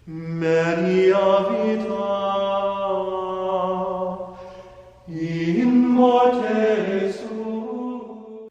Maria vita in morte su.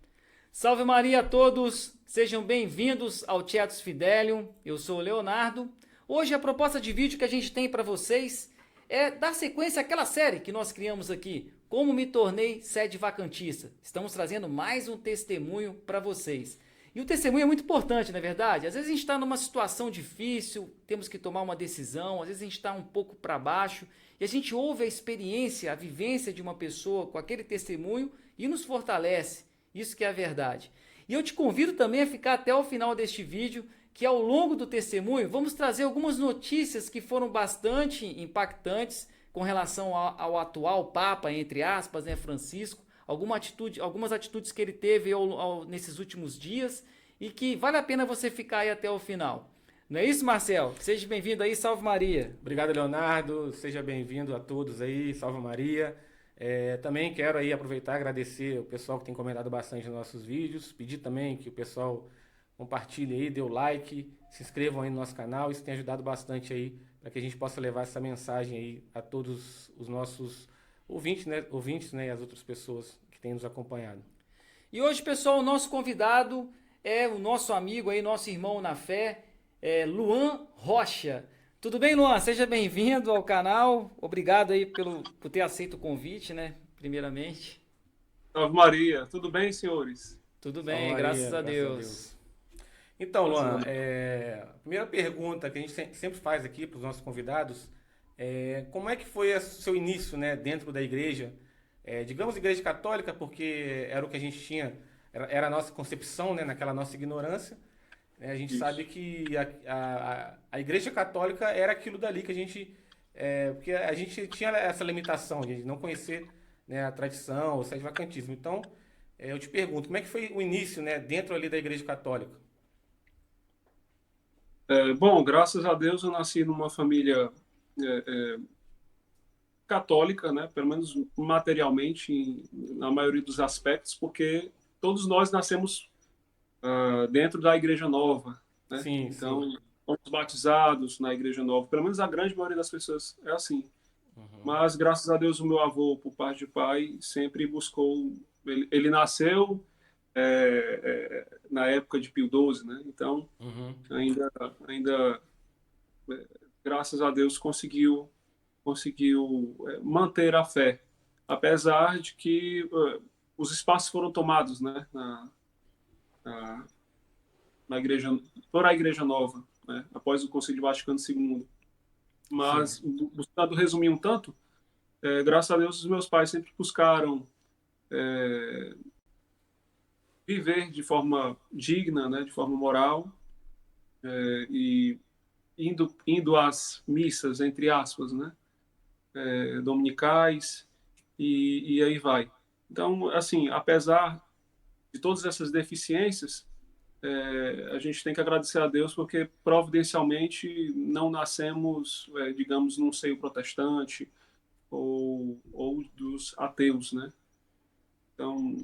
Salve Maria a todos, sejam bem-vindos ao Tietus Fidelium, eu sou o Leonardo. Hoje a proposta de vídeo que a gente tem para vocês é dar sequência àquela série que nós criamos aqui, Como Me Tornei Sede Vacantista. Estamos trazendo mais um testemunho para vocês. E o testemunho é muito importante, não é verdade? Às vezes a gente está numa situação difícil, temos que tomar uma decisão, às vezes a gente está um pouco para baixo, e a gente ouve a experiência, a vivência de uma pessoa com aquele testemunho e nos fortalece. Isso que é a verdade. E eu te convido também a ficar até o final deste vídeo, que ao longo do testemunho vamos trazer algumas notícias que foram bastante impactantes com relação ao atual Papa, entre aspas, né, Francisco, algumas atitudes que ele teve nesses últimos dias e que vale a pena você ficar aí até o final. Não é isso, Marcel? Seja bem-vindo aí, salve Maria. Obrigado, Leonardo. Seja bem-vindo a todos aí. Salve Maria. Também quero aí aproveitar e agradecer o pessoal que tem comentado bastante nos nossos vídeos. Pedir também que o pessoal compartilhe aí, dê o like, se inscrevam aí no nosso canal. Isso tem ajudado bastante aí para que a gente possa levar essa mensagem aí a todos os nossos ouvintes, né, e as outras pessoas que têm nos acompanhado. E hoje, pessoal, o nosso convidado é o nosso amigo aí, nosso irmão na fé, Luan Rocha. Tudo bem, Luan? Seja bem-vindo ao canal. Obrigado aí por ter aceito o convite, né? Primeiramente. Salve Maria, tudo bem, senhores? Tudo Salve bem, Maria, graças a Deus. Então, Luan, a primeira pergunta que a gente sempre faz aqui para os nossos convidados é como é que foi o seu início, né, dentro da igreja? Digamos igreja católica, porque era o que a gente tinha, era a nossa concepção, né, naquela nossa ignorância. Né? A gente Isso. sabe que a igreja católica era aquilo dali que a gente... porque a gente tinha essa limitação de não conhecer, né, a tradição, o sede-vacantismo. Então, eu te pergunto, como é que foi o início, né, dentro ali da igreja católica? Bom, graças a Deus eu nasci numa família católica, né? Pelo menos materialmente, na maioria dos aspectos, porque todos nós nascemos dentro da Igreja Nova, né? Sim, sim. Então, fomos batizados na Igreja Nova. Pelo menos a grande maioria das pessoas é assim. Uhum. Mas, graças a Deus, o meu avô, por parte de pai, sempre buscou... Ele nasceu na época de Pio XII, né? Então, Uhum. ainda graças a Deus conseguiu manter a fé, apesar de que os espaços foram tomados, né, na, na igreja, por a Igreja Nova, né, após o Concílio Vaticano II. Sim. Mas buscando resumir um tanto, graças a Deus os meus pais sempre buscaram viver de forma digna, né, de forma moral, e indo às missas, entre aspas, né, dominicais, e aí vai. Então, assim, apesar de todas essas deficiências, a gente tem que agradecer a Deus porque providencialmente não nascemos, digamos, num seio protestante ou dos ateus, né? Então,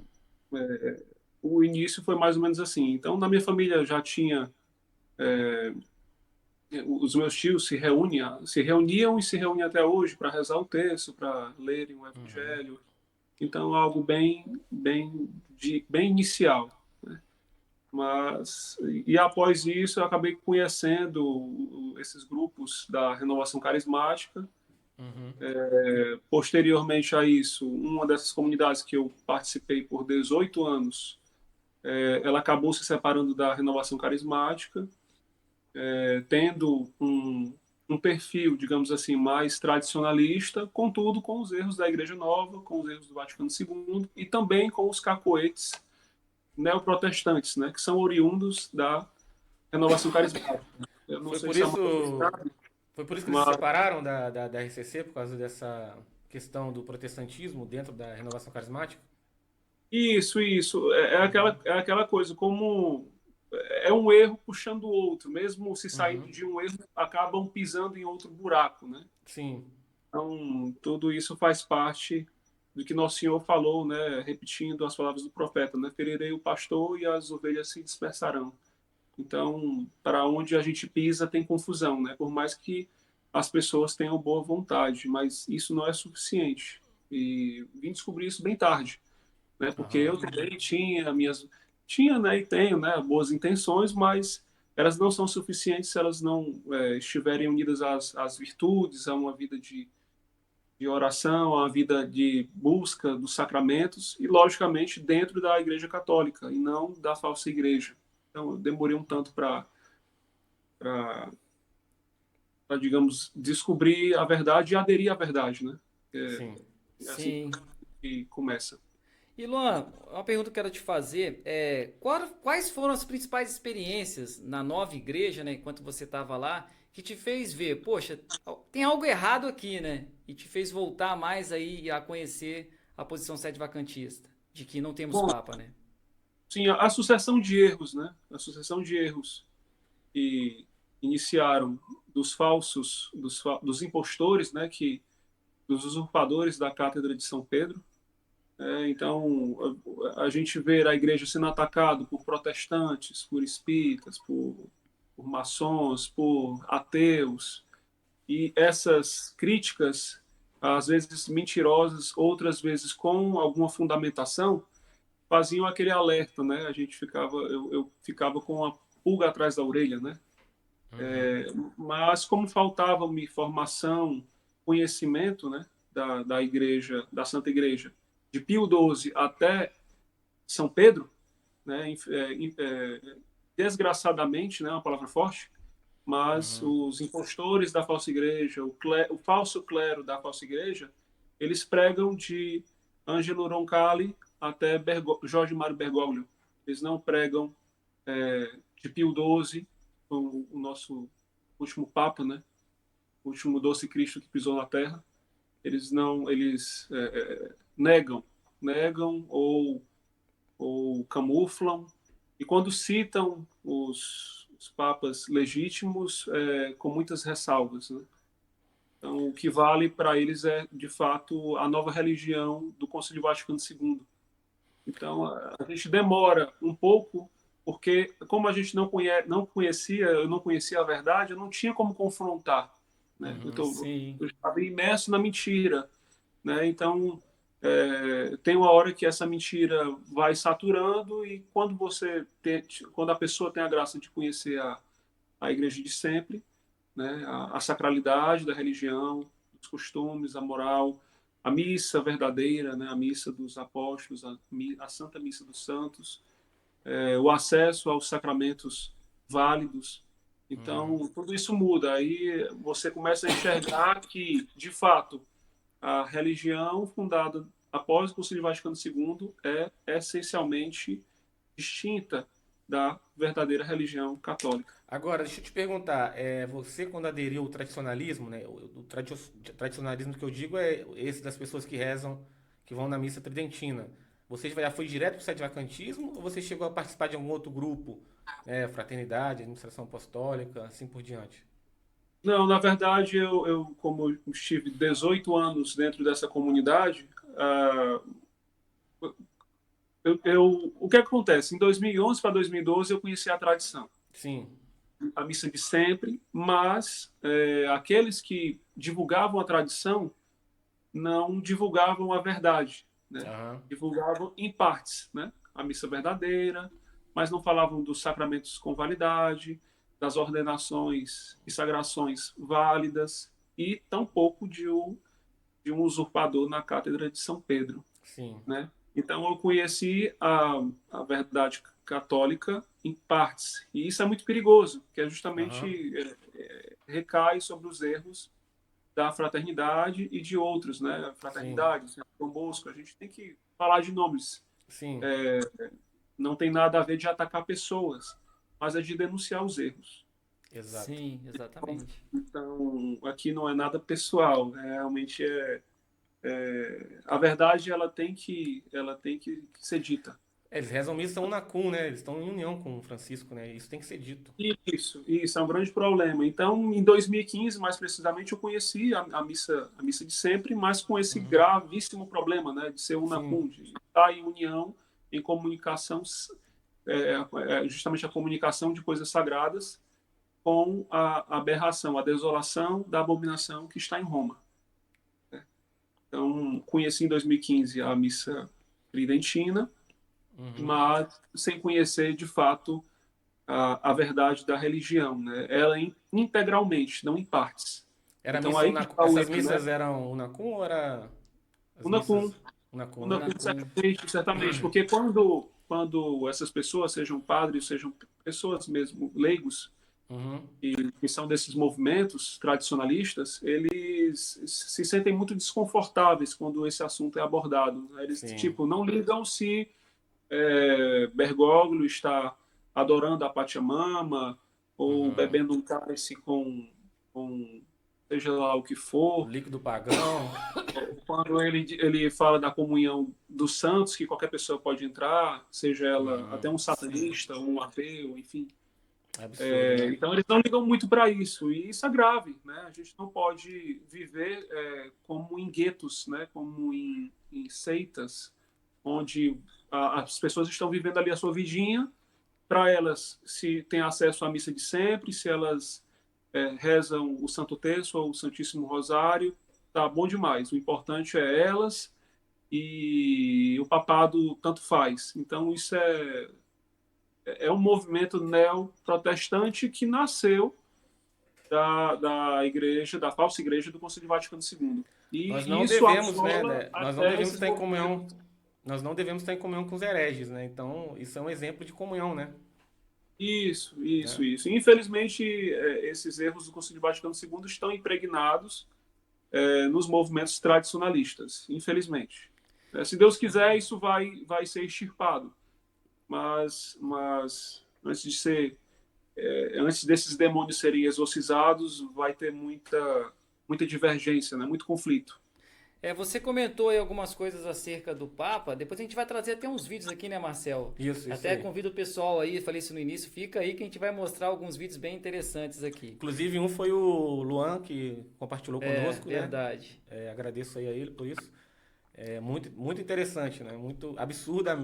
o início foi mais ou menos assim. Então, na minha família já tinha os meus tios se reuniam e se reúnem até hoje para rezar o texto, para lerem o Uhum. Evangelho. Então, algo bem inicial. Mas, e após isso, eu acabei conhecendo esses grupos da Renovação Carismática. Uhum. Posteriormente a isso, uma dessas comunidades que eu participei por 18 anos, ela acabou se separando da Renovação Carismática, tendo um perfil, digamos assim, mais tradicionalista, contudo com os erros da Igreja Nova, com os erros do Vaticano II e também com os cacoetes neoprotestantes, né, que são oriundos da Renovação Carismática. Eu não Foi sei por se a isso, maioria sabe, foi por isso que eles se mas separaram da RCC, por causa dessa questão do protestantismo dentro da renovação carismática? isso. Uhum. É aquela coisa, como é um erro puxando o outro, mesmo se saindo Uhum. de um erro, acabam pisando em outro buraco, né? Sim. Então, tudo isso faz parte do que Nosso Senhor falou, né? Repetindo as palavras do profeta, né? Ferirei o pastor e as ovelhas se dispersarão. Então, para onde a gente pisa tem confusão, né? Por mais que as pessoas tenham boa vontade, mas isso não é suficiente. E vim descobrir isso bem tarde, né? Porque eu Aham. também tinha, né, e tenho, né, boas intenções, mas elas não são suficientes se elas não estiverem unidas às virtudes, a uma vida de oração, a uma vida de busca dos sacramentos e, logicamente, dentro da Igreja Católica e não da falsa igreja. Então, eu demorei um tanto para, digamos, descobrir a verdade e aderir à verdade, né? Sim. É assim Sim. que começa. E Luan, uma pergunta que eu quero te fazer é quais foram as principais experiências na nova igreja, né, enquanto você estava lá, que te fez ver, poxa, tem algo errado aqui, né? E te fez voltar mais aí a conhecer a posição sede vacantista, de que não temos Bom, papa, né? sim, a sucessão de erros, né? A sucessão de erros que iniciaram dos impostores, né? Dos usurpadores da Cátedra de São Pedro. Então, a gente vê a igreja sendo atacada por protestantes, por espíritas, por maçons, por ateus, e essas críticas, às vezes mentirosas, outras vezes com alguma fundamentação, faziam aquele alerta, né? Eu ficava com a pulga atrás da orelha, né? Uhum. Mas como faltava-me formação, conhecimento, né, da igreja, da Santa Igreja, de Pio XII até São Pedro, né, desgraçadamente, né, uma palavra forte, mas Uhum. os impostores da falsa igreja, o falso clero da falsa igreja, eles pregam de Ângelo Roncalli até Jorge Mário Bergoglio. Eles não pregam de Pio XII, o nosso último Papa, né? O último doce Cristo que pisou na Terra. Eles negam ou camuflam. E quando citam os papas legítimos, com muitas ressalvas, né? Então, o que vale para eles é, de fato, a nova religião do Concílio Vaticano II. Então, a gente demora um pouco, porque como a gente eu não conhecia a verdade, eu não tinha como confrontar, né? Uhum. Sim. Eu estava imerso na mentira, né? Então, tem uma hora que essa mentira vai saturando e quando a pessoa tem a graça de conhecer a igreja de sempre, né? A sacralidade da religião, os costumes, a moral, a missa verdadeira, né? A missa dos apóstolos, a Santa Missa dos Santos, o acesso aos sacramentos válidos. Uhum. Então, tudo isso muda. Aí você começa a enxergar que, de fato, a religião fundada após o Concílio Vaticano II é essencialmente distinta da verdadeira religião católica. Agora, deixa eu te perguntar, você quando aderiu ao tradicionalismo, né, tradicionalismo que eu digo é esse das pessoas que rezam, que vão na missa tridentina, você já foi direto para o sede-vacantismo ou você chegou a participar de algum outro grupo, né, fraternidade, administração apostólica, assim por diante? Não, na verdade, como estive 18 anos dentro dessa comunidade, o que acontece? Em 2011 para 2012, eu conheci a tradição, Sim. a missa de sempre, mas aqueles que divulgavam a tradição não divulgavam a verdade, né? Aham. Divulgavam em partes, né? A missa verdadeira, mas não falavam dos sacramentos com validade, das ordenações e sagrações válidas e tampouco de um usurpador na cátedra de São Pedro, Sim. né? Então eu conheci a verdade católica em partes e isso é muito perigoso, que é Aham. justamente recai sobre os erros da fraternidade e de outros, né? Sim. Fraternidade, Dom Bosco, a gente tem que falar de nomes. Sim. Não tem nada a ver de atacar pessoas, mas é de denunciar os erros. Exato. Sim, exatamente. Então, aqui não é nada pessoal, né? Realmente a verdade ela tem que ser dita. Eles rezam missa unacum, né? Eles estão em união com o Francisco, né? Isso tem que ser dito. Isso é um grande problema. Então, em 2015, mais precisamente, eu conheci a missa de sempre, mas com esse Uhum. gravíssimo problema, né, de ser Sim. unacum, de estar em união, em comunicação justamente a comunicação de coisas sagradas com a aberração, a desolação da abominação que está em Roma. Então, conheci em 2015 a missa tridentina, mas sem conhecer, de fato, a verdade da religião, né? Ela integralmente, não em partes. Era Então, missa aí que está o essas erro, missas né? eram unacum ou era as Unacum, missas unacum, né? unacum, certamente, porque quando essas pessoas, sejam padres, sejam pessoas mesmo, leigos, Uhum. que são desses movimentos tradicionalistas, eles se sentem muito desconfortáveis quando esse assunto é abordado, né? Eles, Sim. tipo, não ligam se Bergoglio está adorando a Pachamama ou Uhum. bebendo um cálice com seja lá o que for. Líquido pagão. Quando ele fala da comunhão dos santos, que qualquer pessoa pode entrar, seja ela Uhum. até um satanista, um ateu, enfim. É absurdo, né? Então eles não ligam muito para isso, e isso é grave, né? A gente não pode viver como em guetos, né? Como em seitas, onde as pessoas estão vivendo ali a sua vidinha, para elas, se têm acesso à missa de sempre, se elas rezam o Santo Terço ou o Santíssimo Rosário, tá bom demais. O importante é elas e o papado tanto faz. Então isso é um movimento neoprotestante que nasceu da igreja, da falsa igreja do Concílio Vaticano II. Nós E não isso devemos, né, assola nós não até devemos esses estar em movimentos. comunhão, nós não devemos estar em comunhão com os hereges, né? Então, isso é um exemplo de comunhão, né? Isso, Né? isso, isso. Infelizmente, esses erros do Concílio Vaticano II estão impregnados nos movimentos tradicionalistas, infelizmente. Se Deus quiser, isso vai ser extirpado. Mas antes de antes desses demônios serem exorcizados, vai ter muita divergência, né? Muito conflito. Você comentou aí algumas coisas acerca do Papa. Depois a gente vai trazer até uns vídeos aqui, né, Marcel? Isso Até aí. convido o pessoal aí, falei isso no início, fica aí que a gente vai mostrar alguns vídeos bem interessantes aqui. Inclusive, um foi o Luan que compartilhou conosco, né? Verdade. Agradeço aí a ele por isso. É muito, muito interessante, né? Muito absurda,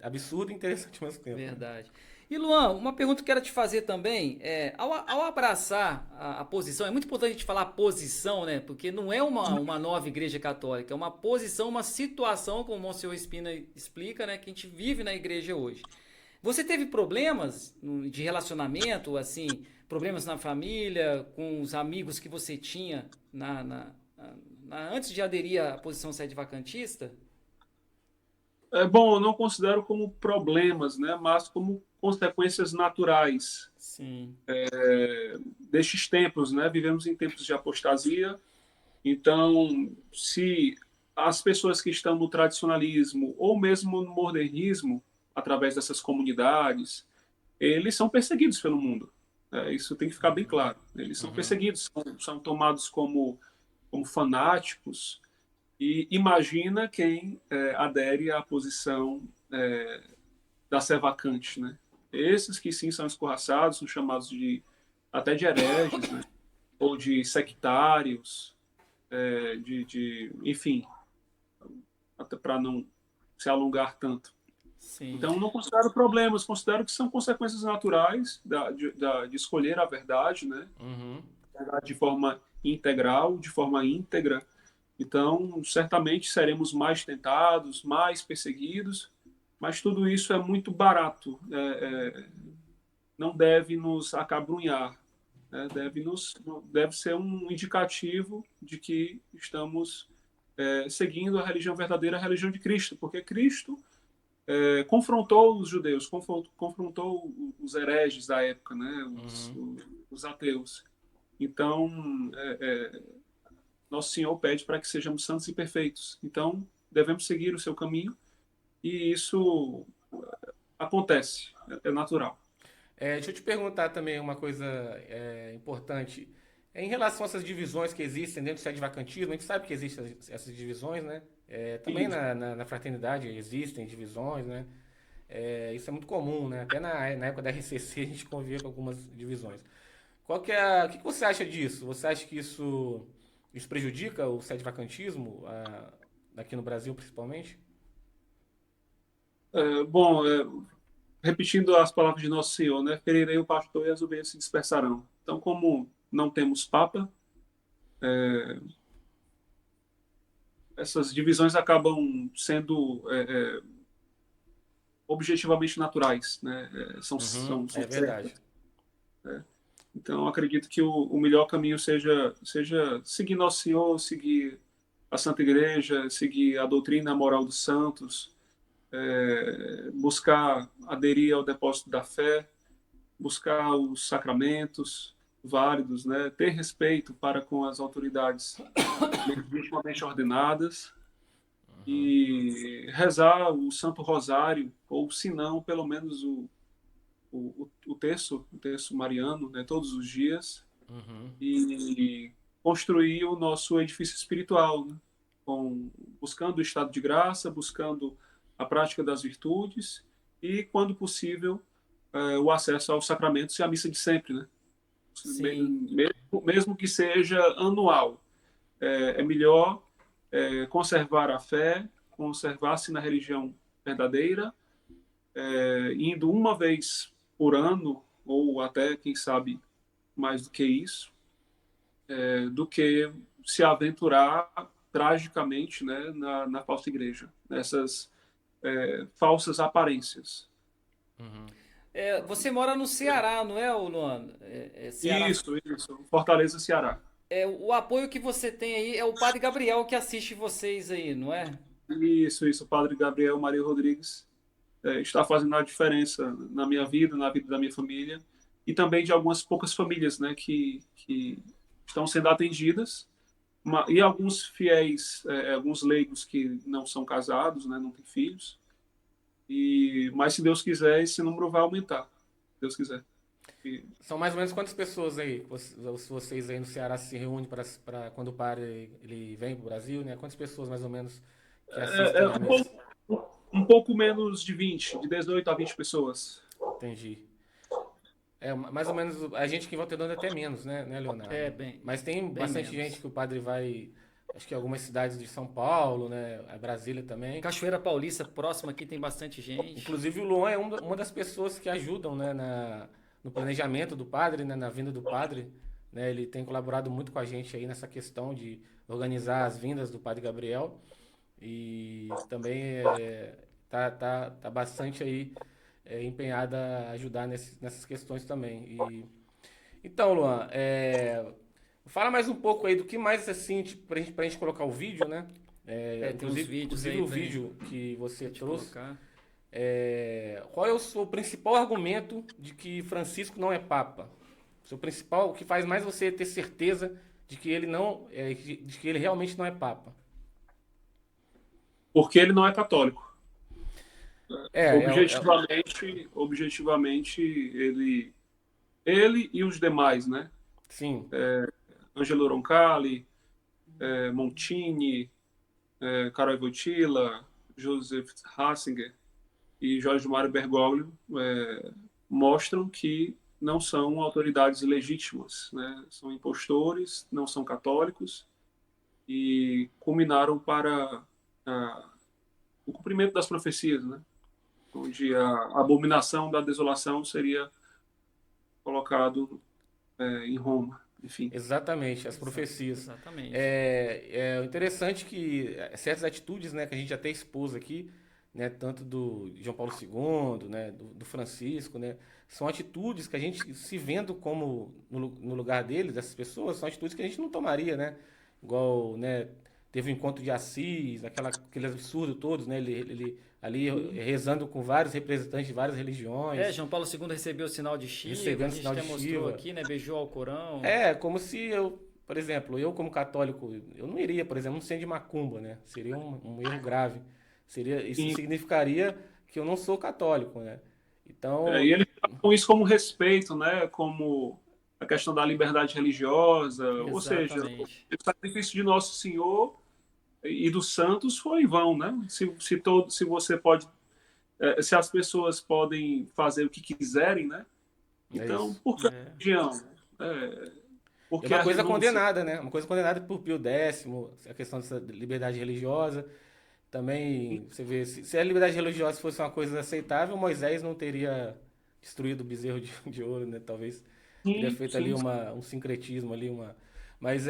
absurdo e interessante ao mesmo tempo, né? Verdade. E Luan, uma pergunta que eu quero te fazer também ao abraçar a posição, é muito importante a gente falar posição, né? Porque não é uma nova igreja católica, é uma posição, uma situação, como o Monsenhor Espina explica, né? Que a gente vive na igreja hoje. Você teve problemas de relacionamento, assim, problemas na família, com os amigos que você tinha antes de aderir à posição sede vacantista? Bom, eu não considero como problemas, né? Mas como consequências naturais Sim. destes tempos, né? Vivemos em tempos de apostasia. Então, se as pessoas que estão no tradicionalismo ou mesmo no modernismo, através dessas comunidades, eles são perseguidos pelo mundo. Isso tem que ficar bem claro. Eles são Uhum. perseguidos, são tomados como fanáticos. E imagina quem adere à posição da sé vacante, né? Esses que sim são escorraçados, são chamados até de hereges, né? Ou de sectários, enfim, até para não se alongar tanto. Sim. Então, não considero problemas, considero que são consequências naturais de escolher a verdade, né? Uhum. De forma integral, de forma íntegra. Então, certamente seremos mais tentados, mais perseguidos, mas tudo isso é muito barato, não deve nos acabrunhar, né? Deve ser um indicativo de que estamos seguindo a religião verdadeira, a religião de Cristo, porque Cristo confrontou os judeus, confrontou os hereges da época, né? Uhum. Os ateus. Então, nosso Senhor pede para que sejamos santos e perfeitos. Então, devemos seguir o seu caminho e isso acontece, é natural. Deixa eu te perguntar também uma coisa importante. Em relação a essas divisões que existem dentro do sede-vacantismo, a gente sabe que existem essas divisões, né? Também Isso. na fraternidade existem divisões, né? Isso é muito comum, né? Até na época da RCC a gente convivia com algumas divisões. O que você acha disso? Você acha que isso prejudica o sede-vacantismo, aqui no Brasil principalmente? Bom, repetindo as palavras de Nosso Senhor, né? Ferirei o pastor e as ovelhas se dispersarão. Então, como não temos papa, essas divisões acabam sendo objetivamente naturais, né? São É verdade. certas. Então, acredito que o melhor caminho seja seguir Nosso Senhor, seguir a Santa Igreja, seguir a doutrina, a moral dos santos, buscar aderir ao depósito da fé, buscar os sacramentos válidos, né? Ter respeito para com as autoridades legitimamente ordenadas e rezar o Santo Rosário, ou se não, pelo menos o terço mariano, né? Todos os dias, e construir o nosso edifício espiritual, né? Buscando o estado de graça, buscando a prática das virtudes e, quando possível, o acesso aos sacramentos e à missa de sempre, né? Sim. Mesmo que seja anual, é melhor conservar a fé, conservar-se na religião verdadeira, indo uma vez por ano, ou até, quem sabe, mais do que isso, do que se aventurar tragicamente, né, na falsa igreja, nessas falsas aparências. Você mora no Ceará, não é, Luan? Ceará. Isso, Fortaleza, Ceará. O apoio que você tem aí é o Padre Gabriel que assiste vocês aí, não é? Isso, o Padre Gabriel Maria Rodrigues está fazendo a diferença na minha vida, na vida da minha família, e também de algumas poucas famílias, né, que estão sendo atendidas, e alguns fiéis, alguns leigos que não são casados, né, não têm filhos, mas se Deus quiser, esse número vai aumentar, se Deus quiser. São mais ou menos quantas pessoas aí, vocês aí no Ceará se reúnem para quando o padre ele vem para o Brasil, né? Quantas pessoas mais ou menos que assistem à missa? Um pouco menos de 20, de 18 a 20 pessoas. Entendi. Mais ou menos a gente que em Volta Redonda é até menos, né, Leonardo? Mas tem bastante menos. gente que o padre vai, acho que algumas cidades de São Paulo, né? A Brasília também. Cachoeira Paulista, próxima aqui, tem bastante gente. Inclusive o Luan é uma das pessoas que ajudam, né, no planejamento do padre, né, na vinda do padre. Né, ele tem colaborado muito com a gente aí nessa questão de organizar as vindas do padre Gabriel. E também tá bastante aí empenhada a ajudar nessas questões também. Então, Luan, fala mais um pouco aí do que mais assim, tipo, pra gente colocar o vídeo, né? Tem uns vídeos inclusive aí o vídeo que você trouxe. colocar. Qual é o seu principal argumento de que Francisco não é Papa? O que faz mais você ter certeza de que ele não, de que ele realmente não é Papa? Porque ele não é católico. Objetivamente, ele e os demais, né? Sim. Angelo Roncalli, Montini, Karol Wojtyla, Joseph Ratzinger e Jorge Mário Bergoglio mostram que não são autoridades legítimas, né? São impostores, não são católicos e culminaram para o cumprimento das profecias, né? Onde a abominação da desolação seria colocado em Roma, enfim. Exatamente, as profecias. Exatamente. É interessante que certas atitudes, né, que a gente até expôs aqui, né, tanto do João Paulo II, né, do Francisco, né, são atitudes que a gente, se vendo como no lugar deles, dessas pessoas, são atitudes que a gente não tomaria, né? Igual, né, teve o encontro de Assis, aquele absurdo todos, né? Ele ali rezando com vários representantes de várias religiões. João Paulo II recebeu o sinal de Shiva, Recebendo a gente sinal de até mostrou Shiva. aqui, né? Beijou ao Corão. Como se eu, por exemplo, eu como católico, eu não iria, por exemplo, no centro de macumba, né? Seria um erro grave. Isso significaria que eu não sou católico, né? Então... E ele com isso como respeito, né? Como a questão da liberdade religiosa, Exatamente. Ou seja, o sacrifício de Nosso Senhor e dos santos foi em vão, né? Se você pode, se as pessoas podem fazer o que quiserem, né? Então, por que a religião? Porque é uma coisa condenada, né? Uma coisa condenada por Pio X, a questão dessa liberdade religiosa. Também, você vê, se a liberdade religiosa fosse uma coisa aceitável, Moisés não teria destruído o bezerro de ouro, né? Talvez teria Sim, feito ali sim. um sincretismo ali, uma... Mas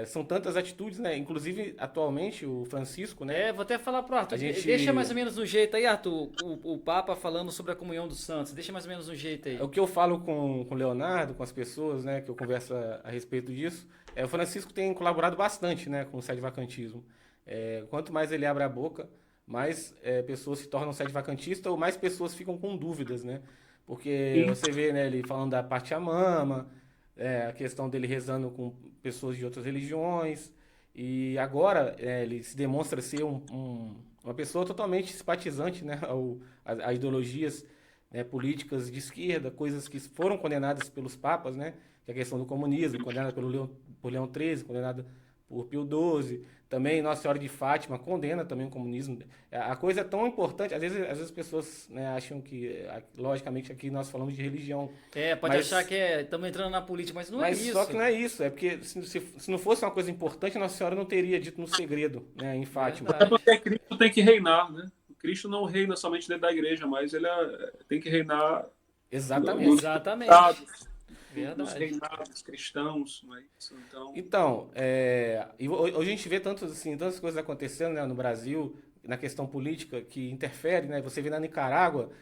são tantas atitudes, né? Inclusive, atualmente, o Francisco, né? Vou até falar pro A Arthur. gente... Deixa mais ou menos no jeito aí, Arthur. O Papa falando sobre a comunhão dos santos. Deixa mais ou menos no jeito É aí. o que eu falo com o Leonardo, com as pessoas, né, que eu converso a respeito disso, o Francisco tem colaborado bastante, né, com o sede-vacantismo. Quanto mais ele abre a boca, mais pessoas se tornam sede-vacantistas ou mais pessoas ficam com dúvidas, né? Porque Sim. você vê, né, ele falando da Pachamama, a questão dele rezando com pessoas de outras religiões, e agora ele se demonstra ser uma pessoa totalmente simpatizante, né, a ideologias, né, políticas de esquerda, coisas que foram condenadas pelos papas, né, que é a questão do comunismo, condenada por Leão XIII, condenada por Pio XII, também Nossa Senhora de Fátima condena também o comunismo. A coisa é tão importante, às vezes as pessoas, né, acham que, logicamente, aqui nós falamos de religião, Pode achar mas, que estamos entrando na política, mas não é mas só que isso. não é isso, é porque se não fosse uma coisa importante, Nossa Senhora não teria dito no segredo, né, em Fátima. Até Verdade. porque Cristo tem que reinar, né? Cristo não reina somente dentro da igreja, mas ele tem que reinar nos Exatamente. Exatamente. estados, nos Verdade. reinados cristãos, não é isso? Então, Então, e hoje a gente vê tantas coisas acontecendo, né, no Brasil, na questão política, que interfere, né? Você vê na Nicarágua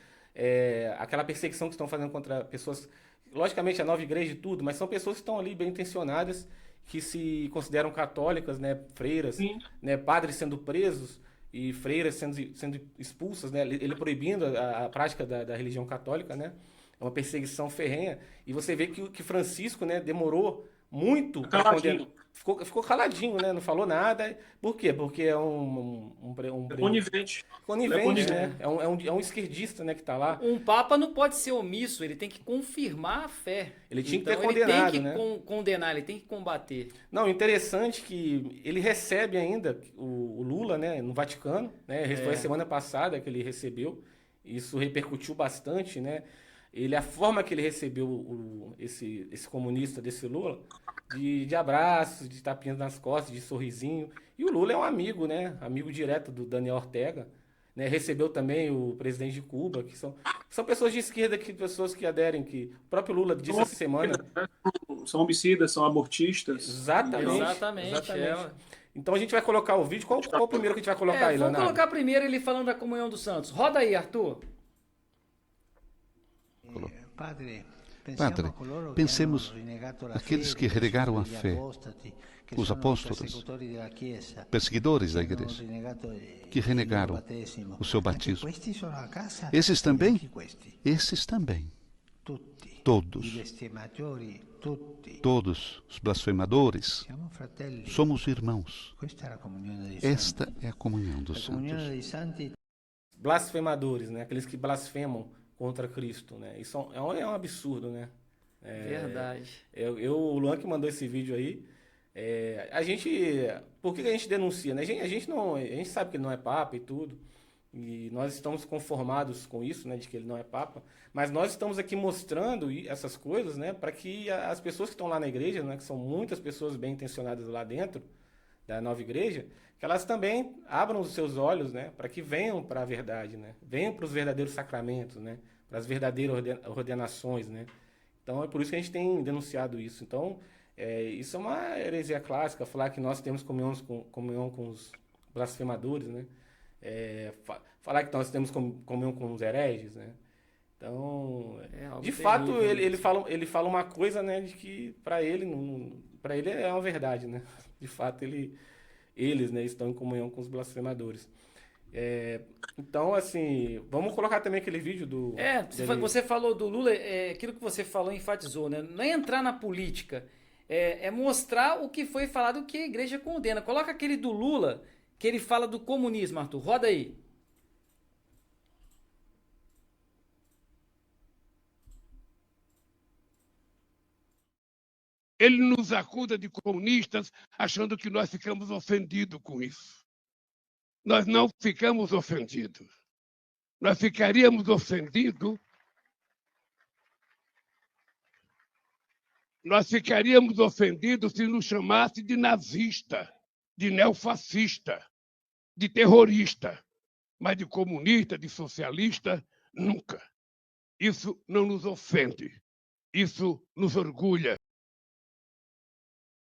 aquela perseguição que estão fazendo contra pessoas, logicamente a nova igreja e tudo, mas são pessoas que estão ali bem intencionadas, que se consideram católicas, né, freiras, sim, né, padres sendo presos e freiras sendo expulsas, né, ele proibindo a prática da religião católica, né? É uma perseguição ferrenha. E você vê que Francisco, né, demorou muito para condenar. caladinho, Ficou caladinho, né? Não falou nada. Por quê? Porque é um é conivente. Ele é conivente, né? conivente. É um esquerdista, né, que está lá. Um papa não pode ser omisso, ele tem que confirmar a fé. Ele tinha que ter Então ele tem condenado, que né? condenar, ele tem que combater. Não, interessante que ele recebe ainda o Lula, né, no Vaticano, né? Foi a semana passada que ele recebeu. Isso repercutiu bastante, né? A forma que ele recebeu esse comunista desse Lula, de abraços, de tapinhas nas costas, de sorrisinho. E o Lula é um amigo, né? Amigo direto do Daniel Ortega. Né? Recebeu também o presidente de Cuba, que são pessoas de esquerda, pessoas que aderem, que o próprio Lula disse essa semana. São homicidas, são abortistas. Então, Exatamente. Exatamente. Exatamente. Então a gente vai colocar o vídeo. Qual o primeiro que a gente vai colocar aí, Vamos Leonardo? colocar primeiro ele falando da comunhão dos santos. Roda aí, Arthur. Padre, pensemos naqueles que renegaram a fé, os apóstolos, perseguidores da igreja, que renegaram o seu batismo. Esses também? Esses também. Todos os blasfemadores, somos irmãos. Esta é a comunhão dos santos. Blasfemadores, né? Aqueles que blasfemam contra Cristo, né? Isso é um absurdo, né? Verdade. O Luan que mandou esse vídeo aí. Por que a gente denuncia, né? A gente sabe que ele não é papa e tudo, e nós estamos conformados com isso, né? De que ele não é papa, mas nós estamos aqui mostrando essas coisas, né? Para que as pessoas que estão lá na igreja, né? Que são muitas pessoas bem intencionadas lá dentro da nova igreja, que elas também abram os seus olhos, né? Para que venham para a verdade, né? Venham para os verdadeiros sacramentos, né? Para as verdadeiras ordenações, né? Então é por isso que a gente tem denunciado isso. Então isso é uma heresia clássica, falar que nós temos comunhão com os blasfemadores, né? Falar que nós temos comunhão com os hereges, né? Então, algo de fato, terrível. ele fala uma coisa, né, de que para ele é uma verdade, né? De fato, eles, né, estão em comunhão com os blasfemadores. Então, assim, vamos colocar também aquele vídeo Você falou do Lula, aquilo que você falou enfatizou, né? Não é entrar na política, é mostrar o que foi falado, o que a igreja condena. Coloca aquele do Lula, que ele fala do comunismo, Arthur. Roda aí. Ele nos acusa de comunistas, achando que nós ficamos ofendidos com isso. Nós não ficamos ofendidos. Nós ficaríamos ofendidos. Nós ficaríamos ofendidos se nos chamasse de nazista, de neofascista. de terrorista, mas de comunista, de socialista, nunca. Isso não nos ofende, isso nos orgulha.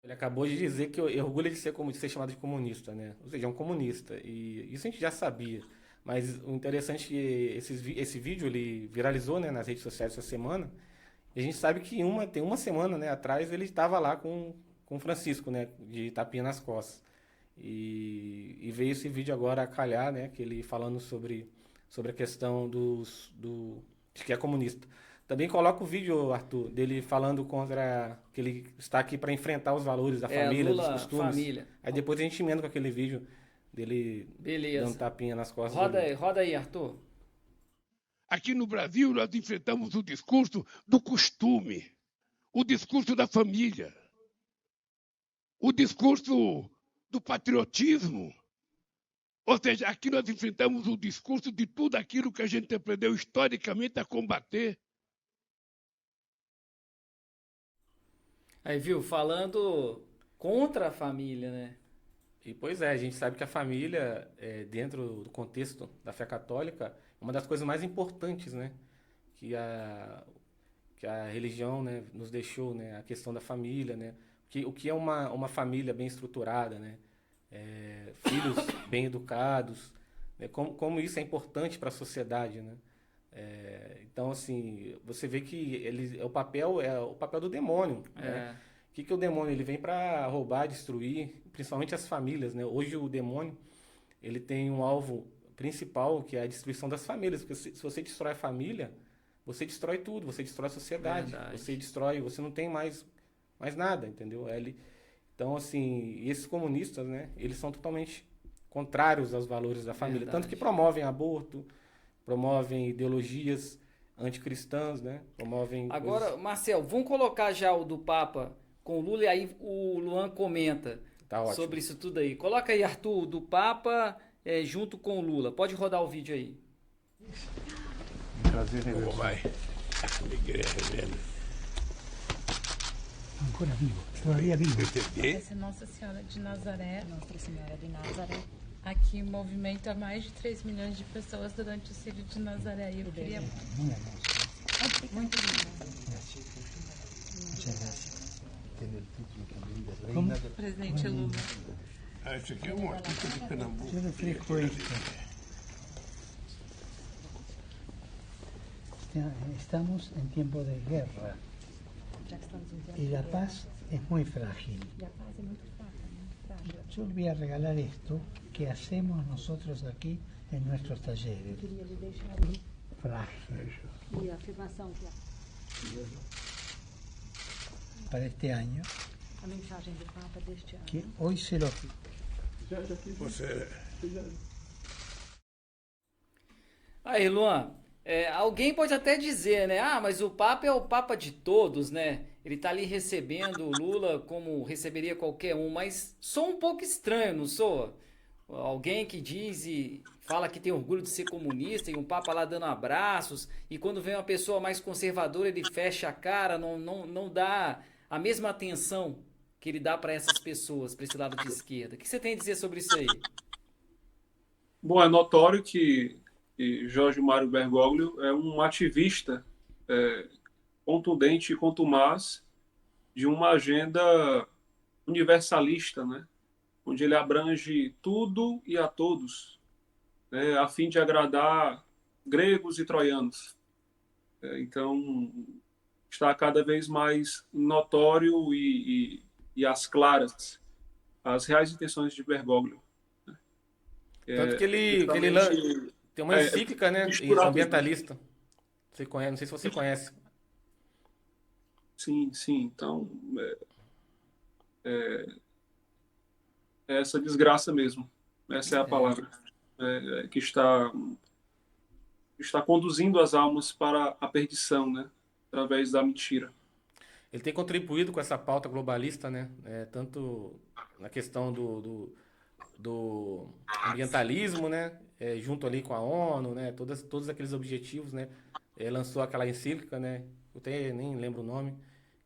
Ele acabou de dizer que orgulho de ser, de ser chamado de comunista, né? Ou seja, é um comunista. E isso a gente já sabia. Mas o interessante é que esse vídeo ele viralizou, né, nas redes sociais essa semana. E a gente sabe que tem uma semana, né, atrás ele estava lá com o Francisco, né, de tapinha nas costas. E veio esse vídeo agora a calhar, né, que ele falando sobre a questão de que é comunista. Também coloca o vídeo, Arthur, dele falando contra que ele está aqui para enfrentar os valores da família, Lula, dos costumes. família. Aí depois a gente emenda com aquele vídeo dele dando tapinha nas costas. Roda aí, Arthur. Aqui no Brasil, nós enfrentamos o discurso do costume, o discurso da família, o discurso do patriotismo. Ou seja, aqui nós enfrentamos o discurso de tudo aquilo que a gente aprendeu historicamente a combater. Aí, viu? Falando contra a família, né? E pois é, a gente sabe que a família, dentro do contexto da fé católica, é uma das coisas mais importantes, né? Que a religião, né, nos deixou, né? A questão da família, né? O que é uma família bem estruturada, né? Filhos bem educados, né? Como isso é importante para a sociedade, né? Então, assim, você vê que é o papel do demônio, né? O que é o demônio? Ele vem para roubar, destruir, principalmente as famílias, né? Hoje o demônio, ele tem um alvo principal, que é a destruição das famílias, porque se você destrói a família, você destrói tudo, você destrói a sociedade, você não tem mais nada, entendeu? Então, assim, esses comunistas, né? Eles são totalmente contrários aos valores da família, tanto que promovem aborto, promovem ideologias anticristãs, né? Promovem Agora, coisas... Marcel, vamos colocar já o do Papa com o Lula e aí o Luan comenta sobre isso tudo aí. Coloca aí, Arthur, do Papa junto com o Lula. Pode rodar o vídeo aí. Como vai? A igreja dele. Ancora vivo, todavía vivo. Essa é Nossa Senhora de Nazaré. Nossa Senhora de Nazaré. Aqui movimenta mais de 3 milhões de pessoas durante o Círio de Nazaré. Eu queria... Muito lindo. Muchas gracias. Presidente Lula. Esse aqui é um artista de Pernambuco. Yo reflejo esto. Estamos en tiempo de guerra y la paz es muy frágil. Yo le voy a regalar esto que hacemos nosotros aquí en nuestros talleres. Frágil. Para este año, que hoy se lo... Aí, Luan, alguém pode até dizer, né? Ah, mas o Papa é o Papa de todos, né? Ele tá ali recebendo o Lula como receberia qualquer um, mas sou um pouco estranho, não sou? Alguém que diz e fala que tem orgulho de ser comunista e um Papa lá dando abraços, e quando vem uma pessoa mais conservadora ele fecha a cara, não dá a mesma atenção que ele dá para essas pessoas, para esse lado de esquerda. O que você tem a dizer sobre isso aí? Bom, é notório que Jorge Mário Bergoglio é um ativista contundente e contumaz de uma agenda universalista, né? Onde ele abrange tudo e a todos, né? A fim de agradar gregos e troianos. Então, está cada vez mais notório e às claras as reais intenções de Bergoglio. Tanto que ele tem uma encíclica, né, ambientalista. Você conhece, não sei se você conhece. Sim. Então, é essa desgraça mesmo. Essa é a palavra. Que está conduzindo as almas para a perdição, né? Através da mentira. Ele tem contribuído com essa pauta globalista, né? Tanto na questão do ambientalismo, né? Junto ali com a ONU, né? Todos aqueles objetivos, né? Lançou aquela encíclica, né? Eu até nem lembro o nome,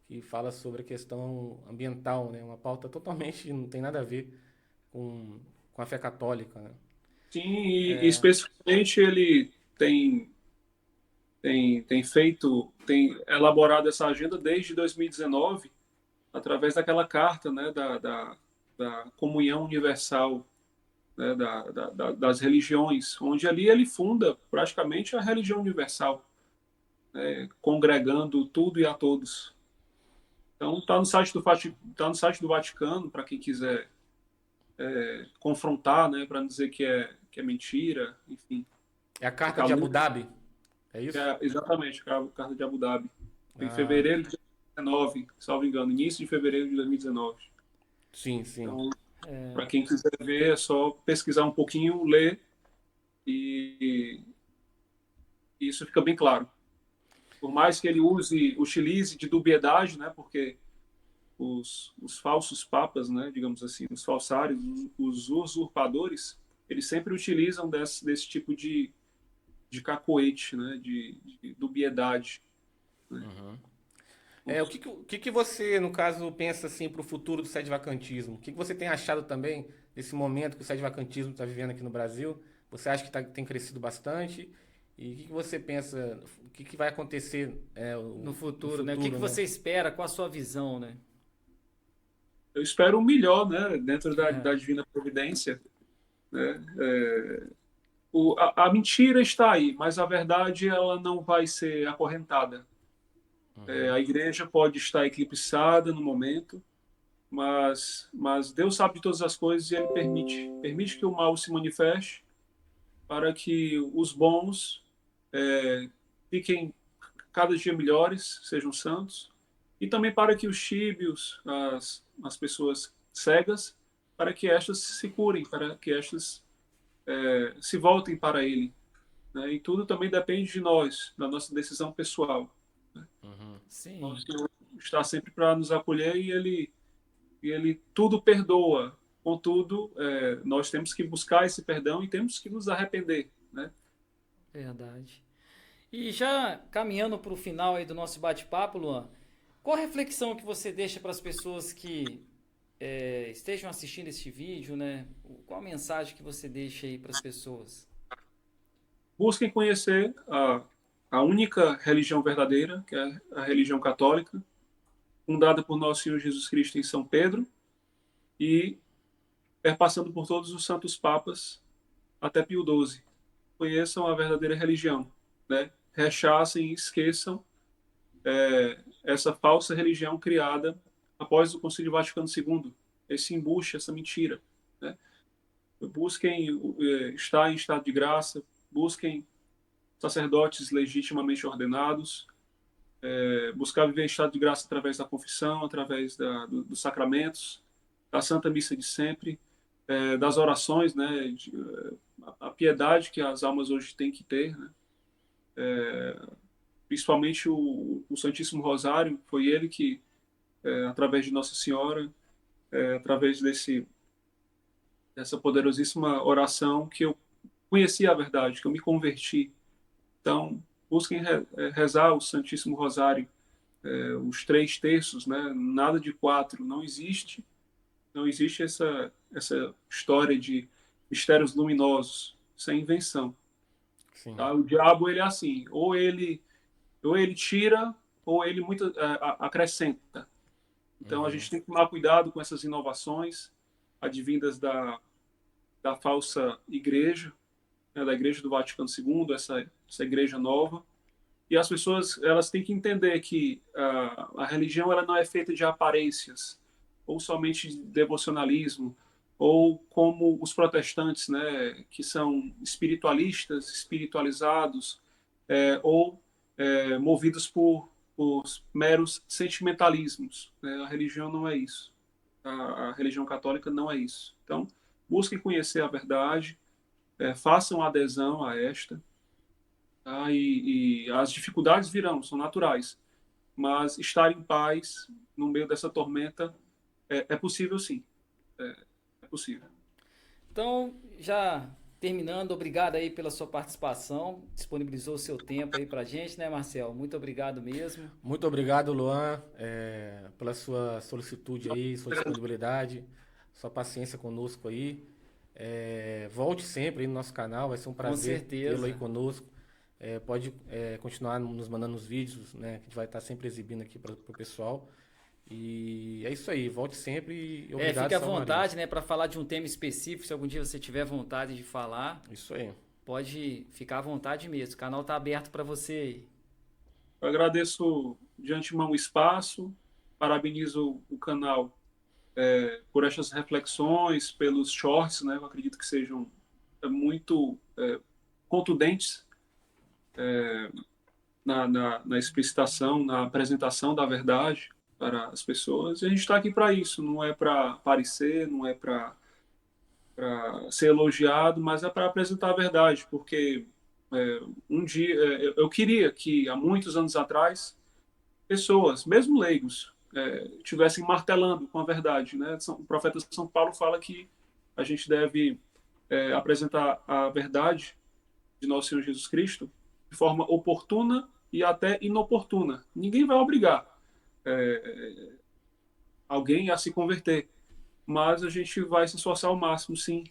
que fala sobre a questão ambiental, né? Uma pauta totalmente não tem nada a ver com com a fé católica, né? Sim, e especificamente ele tem elaborado essa agenda desde 2019, através daquela carta, né, da comunhão universal, né, das religiões, onde ali ele funda praticamente a religião universal, né, congregando tudo e a todos. Então está no site tá no site do Vaticano para quem quiser confrontar, né, para dizer que é mentira, enfim. É a Carta de Abu Dhabi, é isso? Exatamente, a Carta de Abu Dhabi. Em Ah, fevereiro de 2019, salvo engano, início de fevereiro de 2019. sim, sim. Então, para quem quiser ver, é só pesquisar um pouquinho, ler e isso fica bem claro. Por mais que ele utilize de dubiedade, né, porque os falsos papas, né, digamos assim, os falsários, os usurpadores, eles sempre utilizam desse tipo de cacoete, né, de dubiedade. Né? O que você, no caso, pensa assim para o futuro do sedvacantismo? O que você tem achado também desse momento que o sedvacantismo está vivendo aqui no Brasil? Você acha que tem crescido bastante? E o que você pensa, o que vai acontecer No futuro, né? O que né? você espera? Qual a sua visão, né? Eu espero o melhor, né, dentro da divina providência. Né? A mentira está aí, mas a verdade ela não vai ser acorrentada. A igreja pode estar eclipsada no momento, mas Deus sabe de todas as coisas e Ele permite que o mal se manifeste para que os bons fiquem cada dia melhores, sejam santos, e também para que os tíbios, as pessoas cegas, para que estas se curem, para que estas se voltem para Ele. Né? E tudo também depende de nós, da nossa decisão pessoal. Né? Sim. O Senhor está sempre para nos acolher e Ele tudo perdoa. Contudo, nós temos que buscar esse perdão e temos que nos arrepender. Né? Verdade. E já caminhando para o final aí do nosso bate-papo, Luan, qual a reflexão que você deixa para as pessoas que estejam assistindo este vídeo, né? Qual a mensagem que você deixa aí para as pessoas? Busquem conhecer a única religião verdadeira, que é a religião católica, fundada por nosso Senhor Jesus Cristo em São Pedro e perpassando por todos os santos papas até Pio XII. Conheçam a verdadeira religião, né? Rechacem e esqueçam essa falsa religião criada após o Concílio Vaticano II, esse embuste, essa mentira. Né? Busquem estar em estado de graça, busquem sacerdotes legitimamente ordenados, buscar viver em estado de graça através da confissão, através dos sacramentos, da Santa Missa de sempre, das orações, né, a piedade que as almas hoje têm que ter, né? Principalmente o Santíssimo Rosário, foi ele que, através de Nossa Senhora, através dessa poderosíssima oração, que eu conheci a verdade, que eu me converti. Então, busquem rezar o Santíssimo Rosário, os 3 terços, né? Nada de 4, não existe essa história de mistérios luminosos, isso é invenção. Tá? O diabo ele é assim, ou ele tira, ou ele acrescenta. Então a gente tem que tomar cuidado com essas inovações advindas da falsa igreja, né, da igreja do Vaticano II, essa igreja nova. E as pessoas elas têm que entender que a religião ela não é feita de aparências, ou somente de devocionalismo, ou como os protestantes, né, que são espiritualistas, espiritualizados, ou movidos por meros sentimentalismos. Né? A religião não é isso. A religião católica não é isso. Então, busquem conhecer a verdade, façam adesão a esta, tá? E as dificuldades virão, são naturais, mas estar em paz no meio dessa tormenta é possível, sim. É possível. Então, já terminando, obrigado aí pela sua participação, disponibilizou o seu tempo aí pra gente, né, Marcel? Muito obrigado mesmo. Muito obrigado, Luan, pela sua solicitude aí, sua disponibilidade, sua paciência conosco aí. Volte sempre aí no nosso canal, vai ser um prazer certeza. tê-lo aí conosco. Pode continuar nos mandando os vídeos, né? Que a gente vai estar sempre exibindo aqui para o pessoal. E é isso aí, volte sempre e obrigado. Fique à Salve vontade, Maria. né, para falar de um tema específico, se algum dia você tiver vontade de falar, Isso aí. pode ficar à vontade mesmo. O canal está aberto para você. Eu agradeço de antemão o espaço, parabenizo o canal por estas reflexões, pelos shorts, né? Eu acredito que sejam muito contundentes na explicitação, na apresentação da verdade para as pessoas. E a gente está aqui para isso, não é para aparecer, não é para ser elogiado, mas é para apresentar a verdade, porque um dia eu queria que há muitos anos atrás pessoas, mesmo leigos, estivessem martelando com a verdade, né? O profeta São Paulo fala que a gente deve apresentar a verdade de nosso Senhor Jesus Cristo de forma oportuna e até inoportuna. Ninguém vai obrigar alguém a se converter, mas a gente vai se esforçar ao máximo, sim,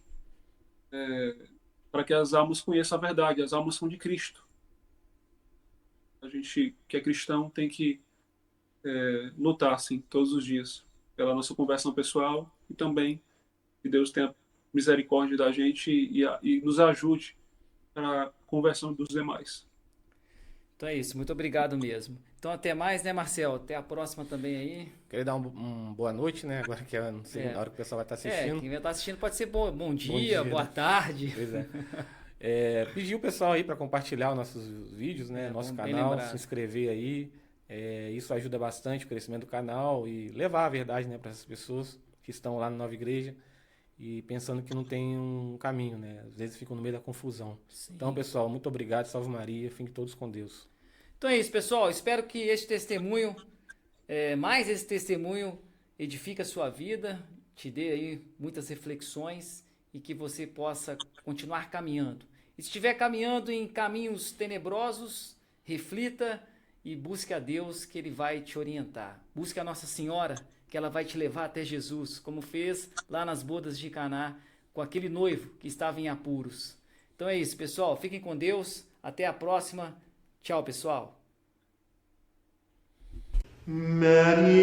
para que as almas conheçam a verdade. As almas são de Cristo. A gente que é cristão tem que lutar, sim, todos os dias, pela nossa conversão pessoal e também que Deus tenha misericórdia da gente e nos ajude para a conversão dos demais. Então é isso, muito obrigado mesmo. Então até mais, né, Marcel? Até a próxima também aí. Queria dar uma boa noite, né? Agora que não sei na hora que o pessoal vai estar assistindo. Quem vai estar assistindo pode ser bom dia, boa né? tarde. Pois é. Pedir o pessoal aí para compartilhar os nossos vídeos, né? Nosso canal, se inscrever aí. Isso ajuda bastante o crescimento do canal e levar a verdade, né, para essas pessoas que estão lá na Nova Igreja e pensando que não tem um caminho, né? Às vezes ficam no meio da confusão. Sim. Então, pessoal, muito obrigado, salve Maria, fiquem todos com Deus. Então é isso, pessoal. Espero que este testemunho, mais esse testemunho, edifique a sua vida, te dê aí muitas reflexões e que você possa continuar caminhando. E se estiver caminhando em caminhos tenebrosos, reflita e busque a Deus, que Ele vai te orientar. Busque a Nossa Senhora, que ela vai te levar até Jesus, como fez lá nas bodas de Caná, com aquele noivo que estava em apuros. Então é isso, pessoal. Fiquem com Deus. Até a próxima. Tchau, pessoal. Maria